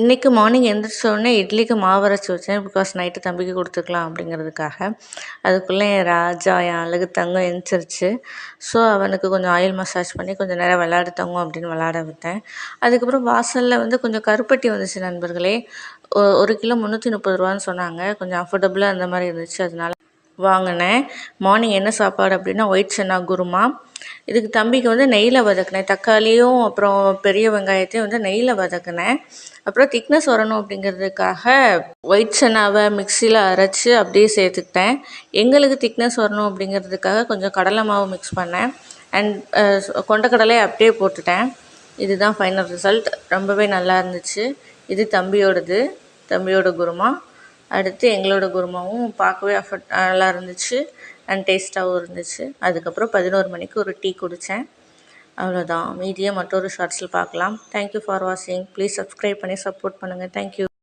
இன்றைக்கி மார்னிங் எந்திரிச்ச உடனே இட்லிக்கு மாவு அரைச்சி வச்சேன். பிகாஸ் நைட்டு தம்பிக்கு கொடுத்துக்கலாம் அப்படிங்கிறதுக்காக. அதுக்குள்ளே என் ராஜா, என் அழகு தங்கம் எந்திரிச்சிருச்சு. ஸோ அவனுக்கு கொஞ்சம் ஆயில் மசாஜ் பண்ணி கொஞ்சம் நேரம் விளையாடு தங்கம் அப்படின்னு விளையாட விட்டேன். அதுக்கப்புறம் வாசலில் வந்து கொஞ்சம் கருப்பட்டி வந்துச்சு நண்பர்களே. 1 கிலோ 330 ரூபான்னு சொன்னாங்க. கொஞ்சம் அஃபோர்டபுளாக அந்த மாதிரி இருந்துச்சு, அதனால வாங்கினேன். மார்னிங் என்ன சாப்பாடு அப்படின்னா ஒயிட் சன்னா குருமா. இதுக்கு தம்பிக்கு வந்து நெய்யில் வதக்கினேன். தக்காளியும் அப்புறம் பெரிய வெங்காயத்தையும் வந்து நெய்யில் வதக்கினேன். அப்புறம் திக்னஸ் வரணும் அப்படிங்கிறதுக்காக ஒயிட் சன்னாவை மிக்சியில் அரைச்சி அப்படியே சேர்த்துக்கிட்டேன். எங்களுக்கு திக்னஸ் வரணும் அப்படிங்கிறதுக்காக கொஞ்சம் கடலை மாவு மிக்ஸ் பண்ணேன். அண்ட் கொண்டக்கடலை அப்படியே போட்டுட்டேன். இதுதான் ஃபைனல் ரிசல்ட். ரொம்பவே நல்லா இருந்துச்சு. இது தம்பியோட குருமா. அடுத்து எங்களோட குருமாவும் பார்க்கவே நல்லா இருந்துச்சு அண்ட் டேஸ்ட்டாகவும் இருந்துச்சு. அதுக்கப்புறம் 11 மணிக்கு ஒரு டீ குடித்தேன். அவ்வளோதான். மீதியை மற்றொரு ஷார்ட்ஸில் பார்க்கலாம். தேங்க்யூ ஃபார் வாட்சிங். ப்ளீஸ் சப்ஸ்கிரைப் பண்ணி சப்போர்ட் பண்ணுங்கள். தேங்க்யூ.